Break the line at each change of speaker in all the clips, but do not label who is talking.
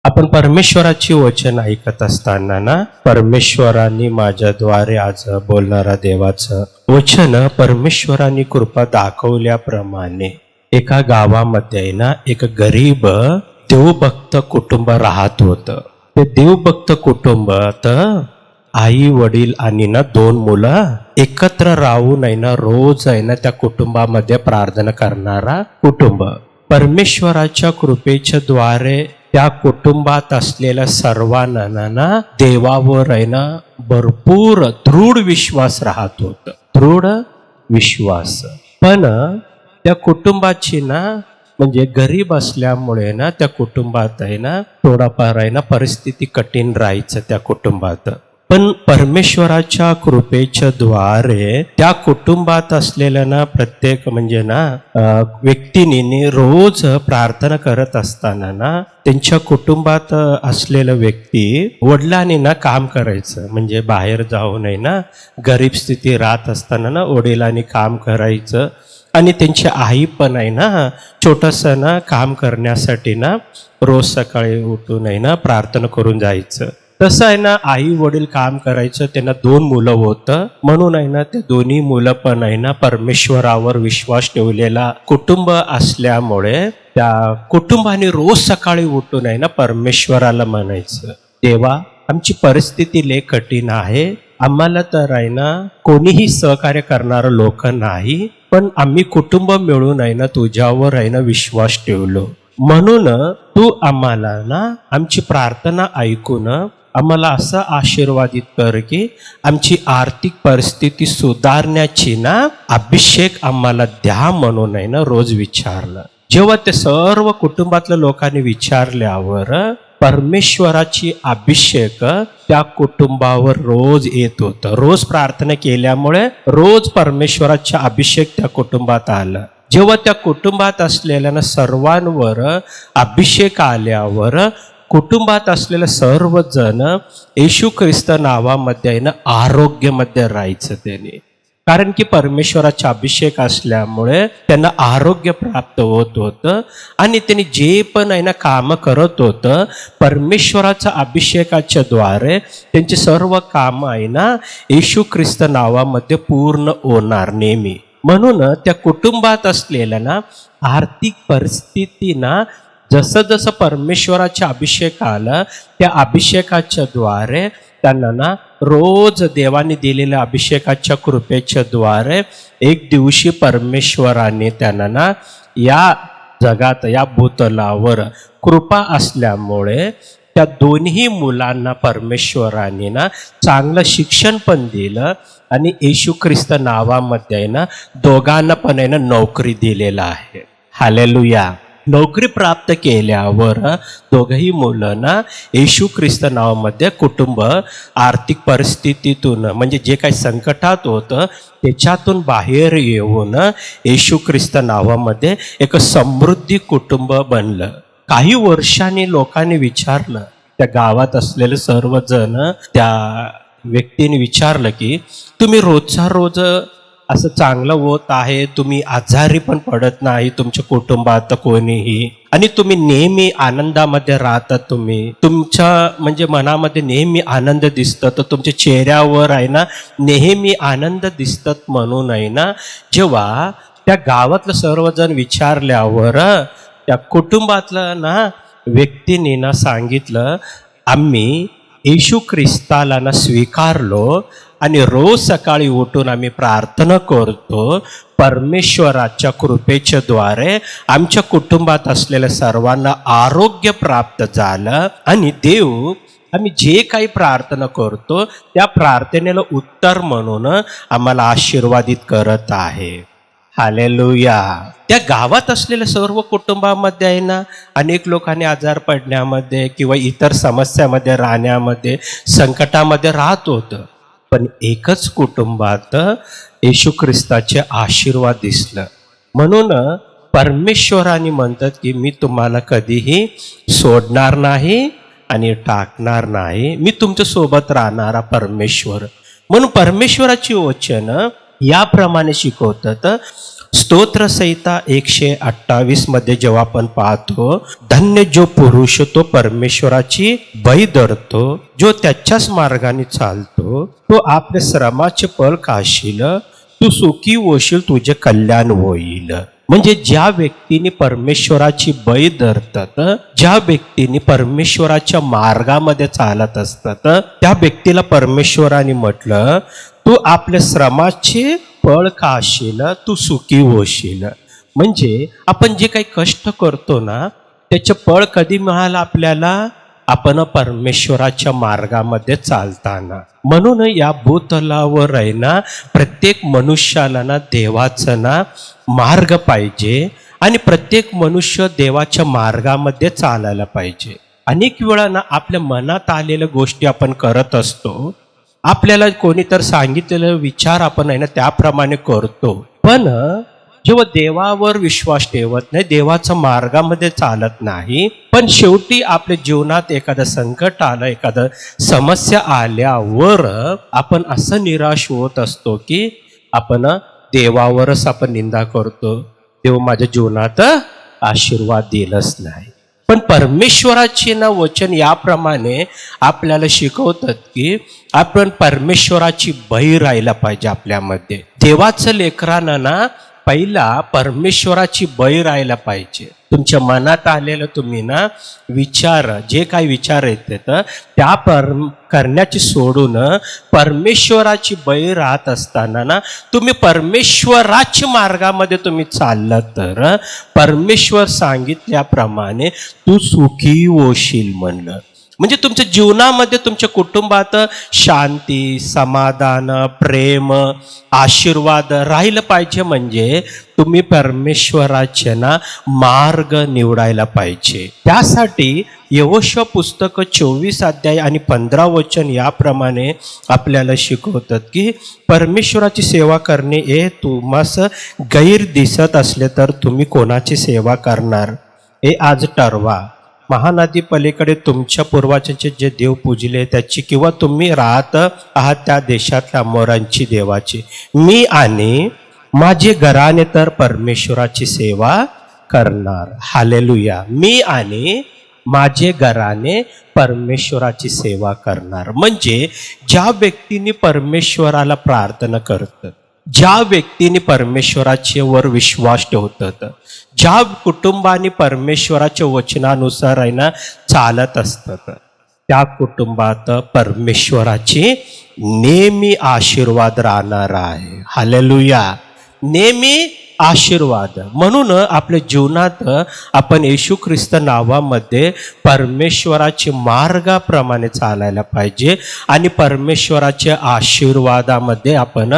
आपण परमेश्वराची वचन ऐकत असताना ना, परमेश्वरांनी माझ्याद्वारे आज बोलणारा देवाचं वचन, परमेश्वरांनी कृपा दाखवल्याप्रमाणे एका गावामध्ये ना एक गरीब देवभक्त कुटुंब राहत होतं. ते देवभक्त कुटुंबात आई वडील आणि ना 2 मुलं एकत्र राहून आहे ना रोज आहे ना त्या कुटुंबामध्ये प्रार्थना करणारा कुटुंब. परमेश्वराच्या कृपेच्या द्वारे त्या कुटुंबात असलेल्या सर्वांना ना देवावर आहे ना भरपूर दृढ विश्वास राहत होता. दृढ विश्वास. पण त्या कुटुंबाची ना म्हणजे गरीब असल्यामुळे ना त्या कुटुंबात आहे ना थोडाफार आहे ना परिस्थिती कठीण राहायचं त्या कुटुंबात. पण परमेश्वराच्या कृपेच्या द्वारे त्या कुटुंबात असलेल्या ना प्रत्येक म्हणजे ना व्यक्तींनी रोज प्रार्थना करत असताना ना त्यांच्या कुटुंबात असलेलं व्यक्ती वडिलांनी ना काम करायचं, म्हणजे बाहेर जाऊन आहे ना गरीब स्थिती राहत असताना ना वडिलांनी काम करायचं. आणि त्यांची आई पण आहे ना छोटंसं ना काम करण्यासाठी ना रोज सकाळी उठून आहे ना प्रार्थना करून जायचं. तसं आहे ना आई वडील काम करायचं. त्यांना 2 मुलं होतं, म्हणून आहे ना ते दोन्ही मुलं पण आहे ना परमेश्वरावर विश्वास ठेवलेला कुटुंब असल्यामुळे त्या कुटुंबाने रोज सकाळी उठून आहे ना परमेश्वराला म्हणायचं, देवा आमची परिस्थिती लय कठीण आहे, आम्हाला तर आहे ना कोणीही सहकार्य करणारं लोक नाही, पण आम्ही कुटुंब मिळून आहे ना तुझ्यावर आहे ना विश्वास ठेवलो, म्हणून तू आम्हाला ना आमची प्रार्थना ऐकून आम्हाला असं आशीर्वादित कर की आमची आर्थिक परिस्थिती सुधारण्याची ना अभिषेक आम्हाला द्या, म्हणून आहे ना रोज विचारलं. जेव्हा ते सर्व कुटुंबातल्या लोकांनी विचारल्यावर परमेश्वराची अभिषेक त्या कुटुंबावर रोज येत होतं. रोज प्रार्थना केल्यामुळे रोज परमेश्वराचा अभिषेक त्या कुटुंबात आला. जेव्हा त्या कुटुंबात असलेल्या सर्वांवर अभिषेक आल्यावर कुटुंबात असलेले सर्वजण येशू ख्रिस्त नावामध्ये ना आरोग्यामध्ये राहायचं त्याने. कारण की परमेश्वराचा अभिषेक असल्यामुळे त्यांना आरोग्य प्राप्त होत होतं. आणि त्यांनी जे पण आहे ना कामं करत होतं परमेश्वराच्या अभिषेकाच्या द्वारे त्यांची सर्व कामं आहे ना येशू ख्रिस्त नावामध्ये पूर्ण होणार नेहमी. म्हणून त्या कुटुंबात असलेल्या ना आर्थिक परिस्थिती ना जसं जसं परमेश्वराचा अभिषेक आला त्या अभिषेकाच्या द्वारे त्यांना ना रोज देवाने दिलेल्या अभिषेकाच्या कृपेच्या द्वारे एक दिवशी परमेश्वराने त्यांना ना या जगात या भूतलावर कृपा असल्यामुळे त्या दोन्ही मुलांना परमेश्वराने ना चांगलं शिक्षण पण दिलं आणि येशू ख्रिस्त नावामध्ये ना दोघांना पण आहे ना नोकरी दिलेला आहे. हालेलुया. नोकरी प्राप्त केल्यावर दोघही मुलांना येशू ख्रिस्त नावामध्ये कुटुंब आर्थिक परिस्थितीतून म्हणजे जे काही संकटात होतं त्याच्यातून बाहेर येऊन येशू ख्रिस्त नावामध्ये एक समृद्धी कुटुंब बनलं. काही वर्षांनी लोकांनी विचारलं, त्या गावात असलेले सर्वजण त्या व्यक्तीने विचारलं की तुम्ही रोजचा रोज असं चांगलं होत आहे, तुम्ही आजारी पण पडत नाही तुमच्या कुटुंबात कोणीही, आणि तुम्ही नेहमी आनंदामध्ये राहतात, तुम्ही तुमच्या म्हणजे मनामध्ये नेहमी आनंद दिसतं, तर तुमच्या चेहऱ्यावर आहे ना नेहमी आनंद दिसतात, म्हणून आहे ना जेव्हा त्या गावातलं सर्वजण विचारल्यावर त्या कुटुंबातलं ना व्यक्तीने ना सांगितलं, आम्ही येशू ख्रिस्ताला ना स्वीकारलो आणि रोज सकाळी उठून आम्ही प्रार्थना करतो. परमेश्वराच्या कृपेच्या द्वारे आमच्या कुटुंबात असलेल्या सर्वांना आरोग्य प्राप्त झालं आणि देव आम्ही जे काही प्रार्थना करतो त्या प्रार्थनेला उत्तर म्हणून आम्हाला आशीर्वादित करत आहे. हालेलुया. त्या गावात असलेल्या सर्व कुटुंबामध्ये आहे ना अनेक लोकांनी आजार पडण्यामध्ये किंवा इतर समस्यामध्ये राहण्यामध्ये संकटामध्ये राहत होतं, पण एकच कुटुंबात येशू ख्रिस्ताचे आशीर्वाद दिसलं. म्हणून परमेश्वराने म्हणतात की मी तुम्हाला कधीही सोडणार नाही आणि टाकणार नाही, मी तुमच्या सोबत राहणारा परमेश्वर. म्हणून परमेश्वराची वचन याप्रमाणे शिकवतात, स्तोत्रसंहिता 128 मध्ये जेव्हा आपण पाहतो, धन्य जो पुरुष तो परमेश्वराची बळी धरतो, जो त्याच्याच मार्गाने चालतो, तो आपल्या श्रमाचे फळ खाशील, तू सुखी होशील, तुझे कल्याण होईल. म्हणजे ज्या व्यक्तीने परमेश्वराची बळी धरतात, ज्या व्यक्तीने परमेश्वराच्या मार्गामध्ये चालत असतात, त्या व्यक्तीला परमेश्वराने म्हटलं, तू आपल्या श्रमाचे फळ खाशील, तू सुखी होशील. म्हणजे आपण जे काही कष्ट करतो ना, त्याचे फळ कधी मिळालं आपल्याला? आपण परमेश्वराच्या मार्गामध्ये चालताना. म्हणून या भूतलावर आहे ना, प्रत्येक मनुष्याला ना देवाचं ना मार्ग पाहिजे आणि प्रत्येक मनुष्य देवाच्या मार्गामध्ये चालायला पाहिजे. अनेक वेळा ना आपल्या मनात आलेल्या गोष्टी आपण करत असतो, आपल्याला कोणी तर सांगितलेलं विचार आपण आहे ना त्याप्रमाणे करतो, पण जेव्हा देवावर विश्वास ठेवत नाही, देवाच्या मार्गामध्ये चालत नाही, पण शेवटी आपल्या जीवनात एखादं संकट आलं, एखादं समस्या आल्यावर आपण असं निराश होत असतो की आपण देवावरच आपण निंदा करतो, देव माझ्या जीवनात आशीर्वाद दिलंच नाही. पण परमेश्वराचे ना वचन याप्रमाणे आपल्याला शिकवतात की आपण परमेश्वराची बळी राहायला पाहिजे आपल्यामध्ये. देवाचं लेकरांना ना पहिला परमेश्वराची बळी राहायला पाहिजे. तुमच्या मनात आलेलं तुम्ही ना विचार, जे काही विचार येतात त्या करण्याची सोडून परमेश्वराची बळी राहत असताना ना तुम्ही परमेश्वराच्या मार्गामध्ये तुम्ही चाललं तर परमेश्वर सांगितल्याप्रमाणे तू सुखी होशील म्हणलं. म्हणजे तुमच्या जीवनामध्ये, तुमच्या कुटुंबात शांती, समाधान, प्रेम, आशीर्वाद राहिलं पाहिजे. म्हणजे तुम्ही परमेश्वराचे ना मार्ग निवडायला पाहिजे. त्यासाठी यहोशू पुस्तक 24 अध्याय आणि 15 वचन याप्रमाणे आपल्याला शिकवतात की परमेश्वराची सेवा करणे हे तुम्हास गैर दिसत असले तर तुम्ही कोणाची सेवा करणार हे आज ठरवा. महानदी पलीकडे तुमच्या पूर्वजांचे जे देव पूजले त्याची, किंवा तुम्ही राहत आहात त्या देशातल्या मोरांची देवाची, मी आणि माझे घराणे तर परमेश्वराची सेवा करणार. हालेलुया. मी आणि माझे घराणे परमेश्वराची सेवा करणार. म्हणजे ज्या व्यक्तीने परमेश्वराला प्रार्थना करतात, ज्या व्यक्तीने परमेश्वराचे वर विश्वास ठेवतात, ज्या कुटुंबाने परमेश्वराच्या वचनानुसार आहे ना चालत असतात, त्या कुटुंबात परमेश्वराची नेहमी आशीर्वाद राहणार आहे. हालेलुया. नेहमी आशीर्वाद. म्हणून आपल्या जीवनात आपण येशू ख्रिस्त नावामध्ये परमेश्वराच्या मार्गाप्रमाणे चालायला पाहिजे आणि परमेश्वराच्या आशीर्वादामध्ये आपण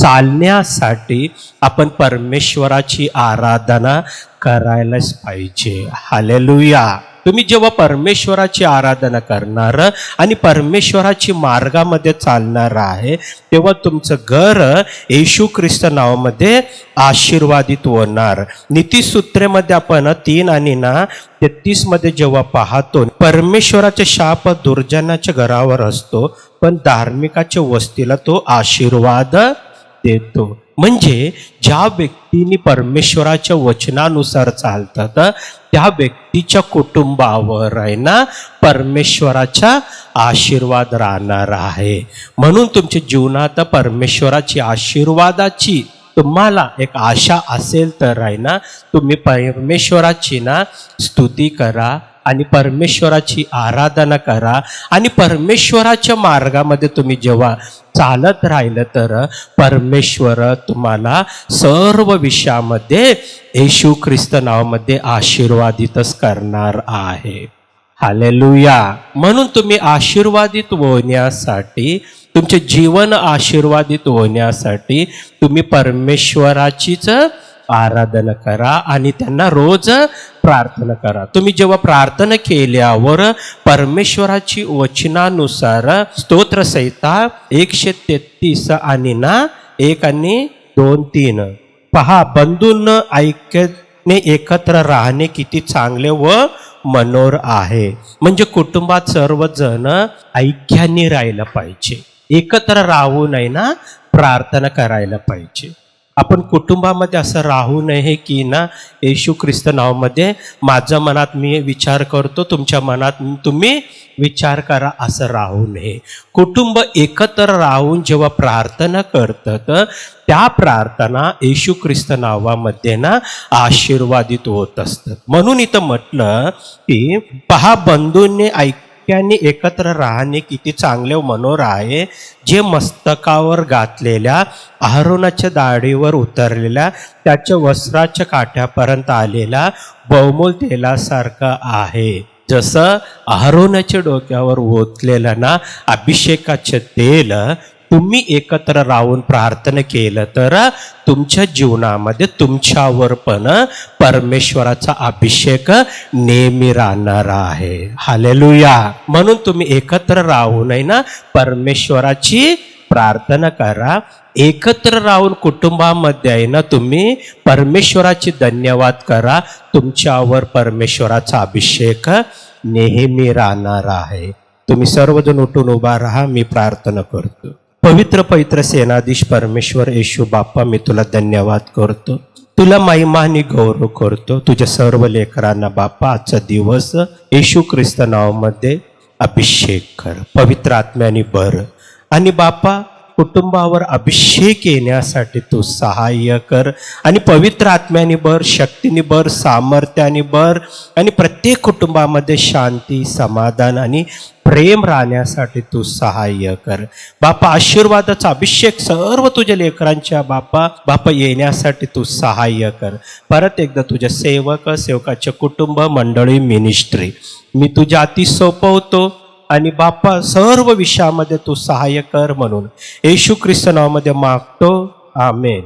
चालण्यासाठी आपण परमेश्वराची आराधना करायलाच पाहिजे. हालेलुया. तुम्ही जेव्हा परमेश्वराची आराधना करणार आणि परमेश्वराची मार्गामध्ये चालणार आहे, तेव्हा तुमचं घर येशू ख्रिस्त नावामध्ये आशीर्वादित होणार. नीतिसूत्रेमध्ये आपण 3 आणि 33 मध्ये जेव्हा पाहतो, परमेश्वराचा शाप दुर्जनाच्या घरावर असतो, पण धार्मिकाच्या वस्तीला तो आशीर्वाद देतो. म्हणजे ज्या व्यक्तीने परमेश्वराच्या वचनानुसार चालतात त्या व्यक्तीच्या कुटुंबावर आहे ना परमेश्वराचा आशीर्वाद राहणार आहे. म्हणून तुमच्या जीवनात परमेश्वराची आशीर्वादाची तुम्हाला एक आशा असेल तर आहे ना, तुम्ही परमेश्वराची ना स्तुती करा आणि परमेश्वराची आराधना करा आणि परमेश्वराच्या मार्गामध्ये तुम्ही जेव्हा चालत राहिलं तर परमेश्वर तुम्हाला सर्व विषयामध्ये येशू ख्रिस्त नावामध्ये आशीर्वादितच करणार आहे. हालेलुया. म्हणून तुम्ही आशीर्वादित होण्यासाठी, तुमचे जीवन आशीर्वादित होण्यासाठी तुम्ही परमेश्वराचीच आराधना करा आणि त्यांना रोज प्रार्थना करा. तुम्ही जेव्हा प्रार्थना केल्यावर परमेश्वराची वचनानुसार स्तोत्रसंहिता 133 आणि 1 आणि 2, 3 पहा, बंधून ऐक्याने एकत्र राहणे किती चांगले व मनोर आहे. म्हणजे कुटुंबात सर्वजण ऐक्याने राहायला पाहिजे, एकत्र राहू नये ना प्रार्थना करायला पाहिजे. आपण कुटुंबामध्ये असं राहू नये की ना येशू ख्रिस्त नावामध्ये माझ्या मनात मी विचार करतो, तुमच्या मनात तुम्ही विचार करा, असं राहू नये. कुटुंब एकत्र राहून जेव्हा प्रार्थना करतात त्या प्रार्थना येशू ख्रिस्त नावामध्ये ना आशीर्वादित होत असतात. म्हणून इथं म्हटलं की पहा, बंधूंनी ऐक्याने एकत्र राहणे किती चांगले मनोर आहे, जे मस्तकावर घातलेल्या अहरोनाच्या दाढीवर उतरलेल्या त्याच्या वस्त्राच्या काठ्यापर्यंत आलेला बहुमोल तेलासारखं आहे. जसं अहरोनाच्या डोक्यावर ओतलेलं ना अभिषेकाचे तेल तुम्ही एकत्र राहून प्रार्थना केलं तर तुमच्या जीवनामध्ये तुमच्यावर पण परमेश्वराचा अभिषेक नेहमी राहणार आहे. हालेलुया. म्हणून तुम्ही एकत्र राहून आहे ना परमेश्वराची प्रार्थना करा. एकत्र राहून कुटुंबामध्ये आहे ना तुम्ही परमेश्वराची धन्यवाद करा. तुमच्यावर परमेश्वराचा अभिषेक नेहमी राहणार आहे. तुम्ही सर्वजण उठून उभा राहा. मी प्रार्थना करतो. पवित्र सेनाधीश परमेश्वर येशू बाप्पा, मी तुला धन्यवाद करतो, तुला महिमा आणि गौरव करतो. तुझ्या सर्व लेकरांना बाप्पा आजचा दिवस येशू ख्रिस्त नावामध्ये अभिषेक कर, पवित्र आत्म्याने भर. आणि बाप्पा कुटुंबावर अभिषेक येण्यासाठी तू सहाय्य कर आणि पवित्र आत्म्याने भर, शक्तीने भर, सामर्थ्याने भर. आणि प्रत्येक कुटुंबामध्ये शांती, समाधान आणि प्रेम राहण्यासाठी तू सहाय्य कर. बापा आशीर्वादाचा अभिषेक सर्व तुझ्या लेकरांच्या बापा येण्यासाठी तू सहाय्य कर. परत एकदा तुझ्या सेवकाच्या कुटुंब मंडळी मिनिस्ट्री मी तुझ्या हाती सोपवतो. आणि बाप्पा सर्व विषयामध्ये तू सहाय्य कर म्हणून येशू ख्रिस्त नावामध्ये मागतो. आमेन.